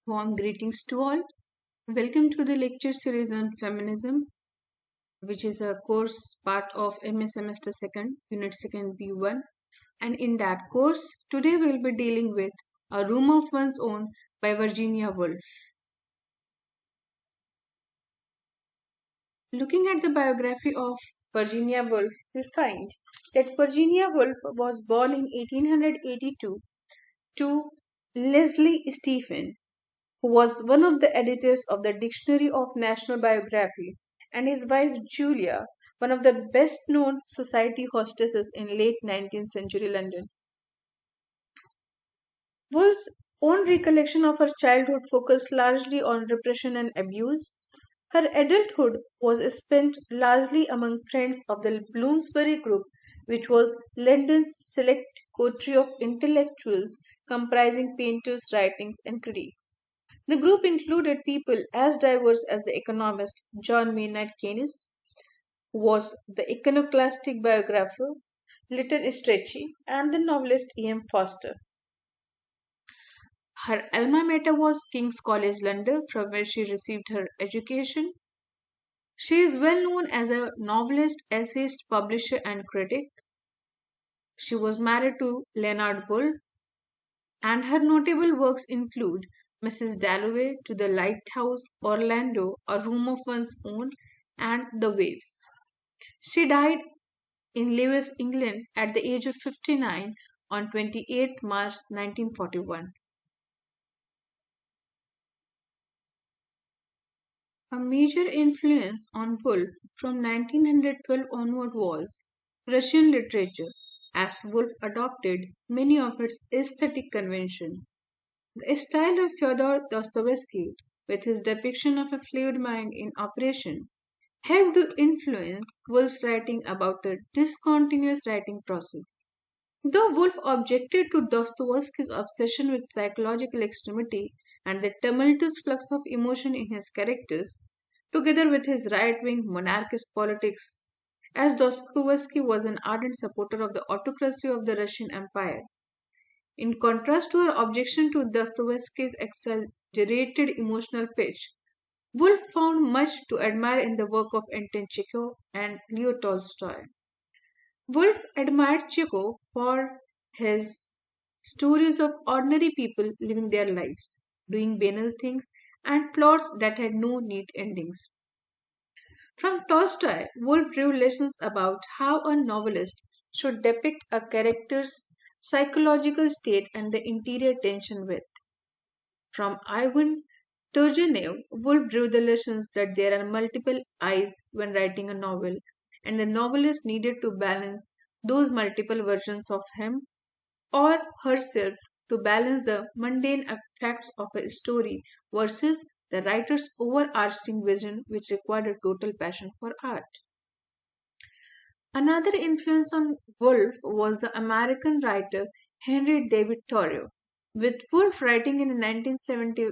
Warm greetings to all. Welcome to the lecture series on feminism, which is a course part of MA Semester 2nd, Unit 2nd B1. And in that course, today we'll be dealing with A Room of One's Own by Virginia Woolf. Looking at the biography of Virginia Woolf, we find that Virginia Woolf was born in 1882 to Leslie Stephen, who was one of the editors of the Dictionary of National Biography, and his wife Julia, one of the best known society hostesses in late 19th century London. Woolf's own recollection of her childhood focused largely on repression and abuse. Her adulthood was spent largely among friends of the Bloomsbury Group, which was London's select coterie of intellectuals comprising painters, writings, and critics. The group included people as diverse as the economist John Maynard Keynes, who was the iconoclastic biographer, Lytton Strachey, and the novelist E.M. Forster. Her alma mater was King's College London, from where she received her education. She is well known as a novelist, essayist, publisher, and critic. She was married to Leonard Woolf, and her notable works include Mrs. Dalloway, To the Lighthouse, Orlando, A Room of One's Own, and The Waves. She died in Lewes, England at the age of 59 on 28th March 1941. A major influence on Woolf from 1912 onward was Russian literature, as Woolf adopted many of its aesthetic conventions. The style of Fyodor Dostoevsky, with his depiction of a fluid mind in operation, helped to influence Woolf's writing about a discontinuous writing process. Though Woolf objected to Dostoevsky's obsession with psychological extremity and the tumultuous flux of emotion in his characters, together with his right wing monarchist politics, as Dostoevsky was an ardent supporter of the autocracy of the Russian Empire. In contrast to her objection to Dostoevsky's exaggerated emotional pitch, Woolf found much to admire in the work of Anton Chekhov and Leo Tolstoy. Woolf admired Chekhov for his stories of ordinary people living their lives, doing banal things, and plots that had no neat endings. From Tolstoy, Woolf drew lessons about how a novelist should depict a character's psychological state and the interior tension with. From Ivan Turgenev, Woolf drew the lessons that there are multiple eyes when writing a novel, and the novelist needed to balance those multiple versions of him or herself to balance the mundane facts of a story versus the writer's overarching vision, which required a total passion for art. Another influence on Woolf was the American writer Henry David Thoreau, with Woolf writing in a 1970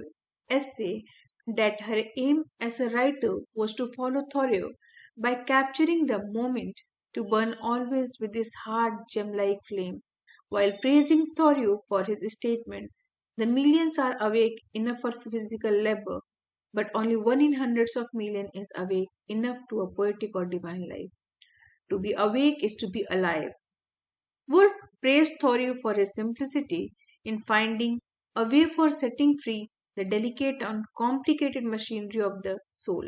essay that her aim as a writer was to follow Thoreau by capturing the moment to burn always with his hard gem like flame, while praising Thoreau for his statement, the millions are awake enough for physical labor, but only one in hundreds of million is awake enough to a poetic or divine life. To be awake is to be alive. Woolf praised Thoreau for his simplicity in finding a way for setting free the delicate and complicated machinery of the soul.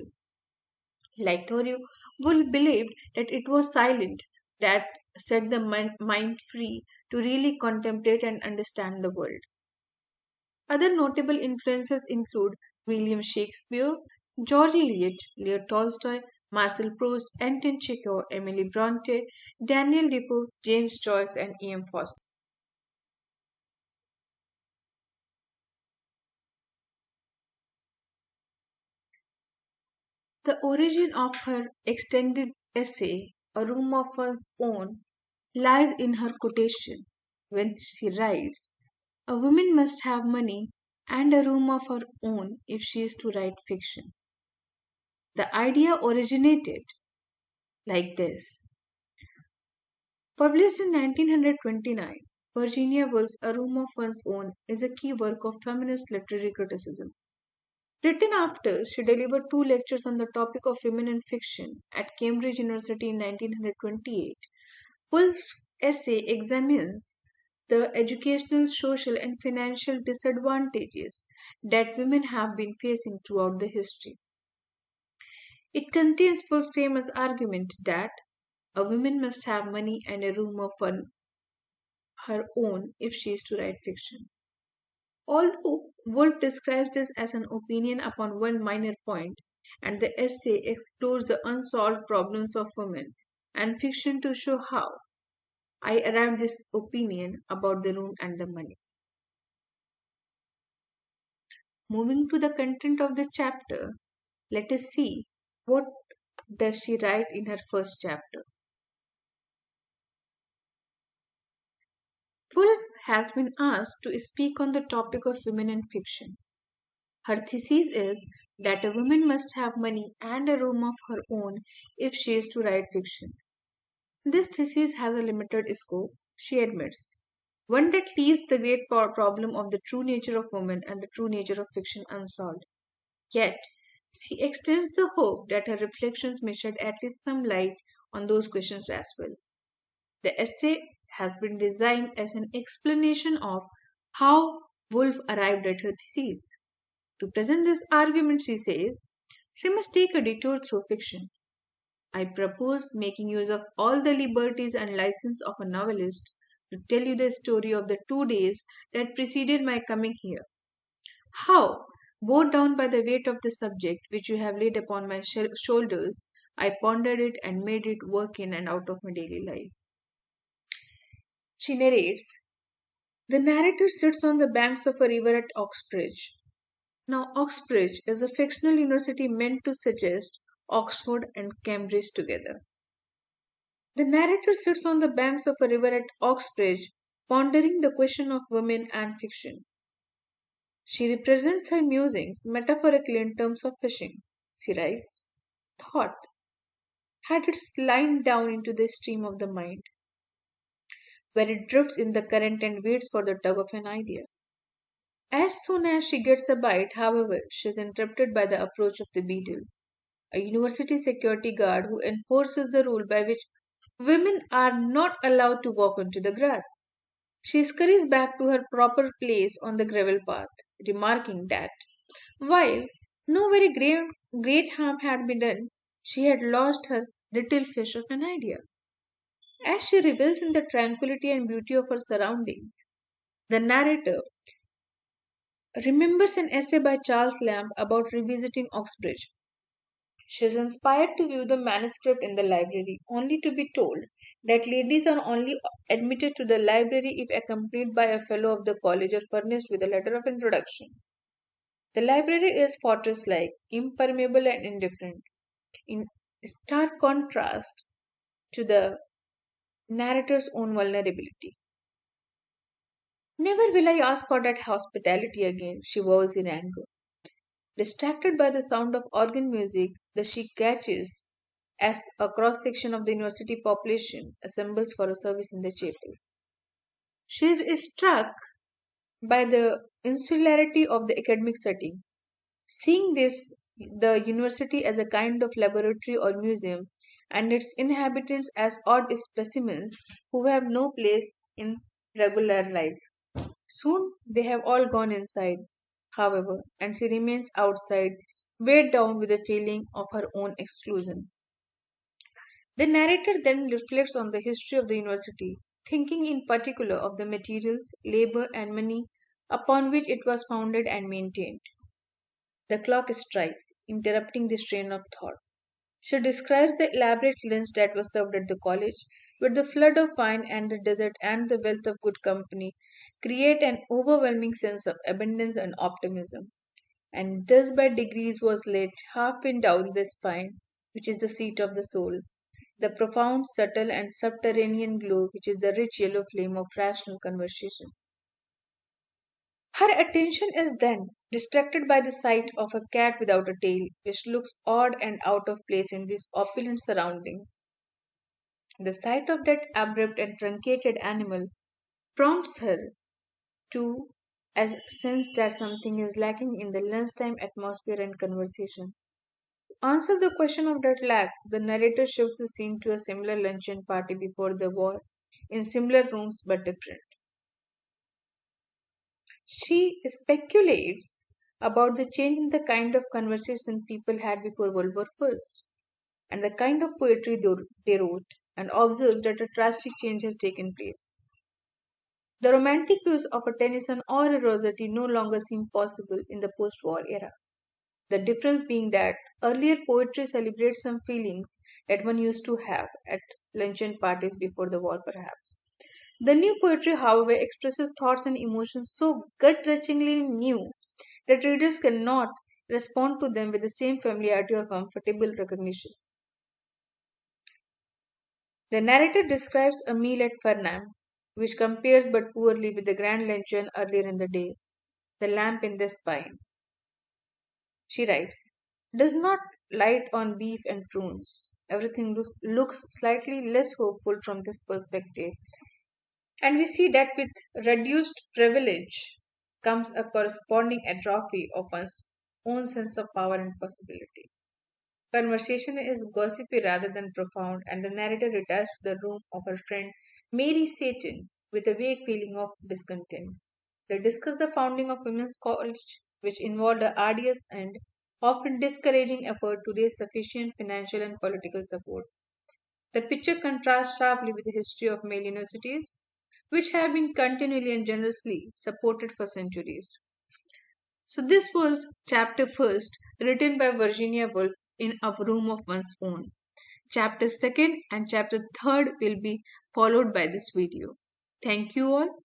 Like Thoreau, Woolf believed that it was silent that set the mind free to really contemplate and understand the world. Other notable influences include William Shakespeare, George Eliot, Leo Tolstoy, Marcel Proust, Anton Chekhov, Emily Bronte, Daniel Defoe, James Joyce, and E.M. Forster. The origin of her extended essay, A Room of One's Own, lies in her quotation when she writes, "A woman must have money and a room of her own if she is to write fiction." The idea originated like this. Published in 1929, Virginia Woolf's A Room of One's Own is a key work of feminist literary criticism. Written after she delivered two lectures on the topic of women in fiction at Cambridge University in 1928, Woolf's essay examines the educational, social, and financial disadvantages that women have been facing throughout the history. It contains Woolf's famous argument that a woman must have money and a room of her own if she is to write fiction. Although Woolf describes this as an opinion upon one minor point, and the essay explores the unsolved problems of women and fiction to show how I arrived this opinion about the room and the money. Moving to the content of the chapter, let us see what does she write in her first chapter. Woolf has been asked to speak on the topic of women in fiction. Her thesis is that a woman must have money and a room of her own if she is to write fiction. This thesis has a limited scope, she admits, one that leaves the great problem of the true nature of woman and the true nature of fiction unsolved. Yet, she extends the hope that her reflections may shed at least some light on those questions as well. The essay has been designed as an explanation of how Woolf arrived at her thesis. To present this argument, she says, she must take a detour through fiction. I propose making use of all the liberties and license of a novelist to tell you the story of the 2 days that preceded my coming here. How, bowed down by the weight of the subject which you have laid upon my shoulders, I pondered it and made it work in and out of my daily life. She narrates, the narrator sits on the banks of a river at Oxbridge. Now, Oxbridge is a fictional university meant to suggest Oxford and Cambridge together. The narrator sits on the banks of a river at Oxbridge, pondering the question of women and fiction. She represents her musings metaphorically in terms of fishing. She writes, thought had its line down into the stream of the mind, where it drifts in the current and waits for the tug of an idea. As soon as she gets a bite, however, she is interrupted by the approach of the beadle, a university security guard who enforces the rule by which women are not allowed to walk onto the grass. She scurries back to her proper place on the gravel path, remarking that, while no very great harm had been done, she had lost her little fish of an idea. As she revels in the tranquility and beauty of her surroundings, the narrator remembers an essay by Charles Lamb about revisiting Oxbridge. She is inspired to view the manuscript in the library, only to be told that ladies are only admitted to the library if accompanied by a fellow of the college or furnished with a letter of introduction. The library is fortress like, impermeable, and indifferent, in stark contrast to the narrator's own vulnerability. Never will I ask for that hospitality again, she vows in anger. Distracted by the sound of organ music, the she catches as a cross section of the university population assembles for a service in the chapel. She is struck by the insularity of the academic setting. Seeing this, the university as a kind of laboratory or museum, and its inhabitants as odd specimens who have no place in regular life. Soon they have all gone inside, however, and she remains outside, weighed down with a feeling of her own exclusion. The narrator then reflects on the history of the university, thinking in particular of the materials, labor, and money upon which it was founded and maintained. The clock strikes, interrupting this train of thought. She describes the elaborate lunch that was served at the college, where the flood of wine and the dessert and the wealth of good company create an overwhelming sense of abundance and optimism. And thus by degrees was laid half in down the spine, which is the seat of the soul, the profound, subtle, and subterranean glow, which is the rich yellow flame of rational conversation. Her attention is then distracted by the sight of a cat without a tail, which looks odd and out of place in this opulent surrounding. The sight of that abrupt and truncated animal prompts her to as sense that something is lacking in the lunchtime atmosphere and conversation. To answer the question of that lack, the narrator shifts the scene to a similar luncheon party before the war, in similar rooms but different. She speculates about the change in the kind of conversation people had before World War I and the kind of poetry they wrote, and observes that a drastic change has taken place. The romantic use of a Tennyson or a Rossetti no longer seem possible in the post war era. The difference being that earlier poetry celebrates some feelings that one used to have at luncheon parties before the war, perhaps. The new poetry, however, expresses thoughts and emotions so gut wrenchingly new that readers cannot respond to them with the same familiarity or comfortable recognition. The narrator describes a meal at Farnham, which compares but poorly with the grand luncheon earlier in the day. The lamp in the spine, she writes, does not light on beef and prunes. Everything looks slightly less hopeful from this perspective, and we see that with reduced privilege comes a corresponding atrophy of one's own sense of power and possibility. Conversation is gossipy rather than profound, and the narrator retires to the room of her friend Mary Satan with a vague feeling of discontent. They discuss the founding of Women's College, which involved a arduous and often discouraging effort to raise sufficient financial and political support. The picture contrasts sharply with the history of male universities, which have been continually and generously supported for centuries. So, this was chapter first, written by Virginia Woolf in A Room of One's Own. Chapter second and chapter third will be followed by this video. Thank you all.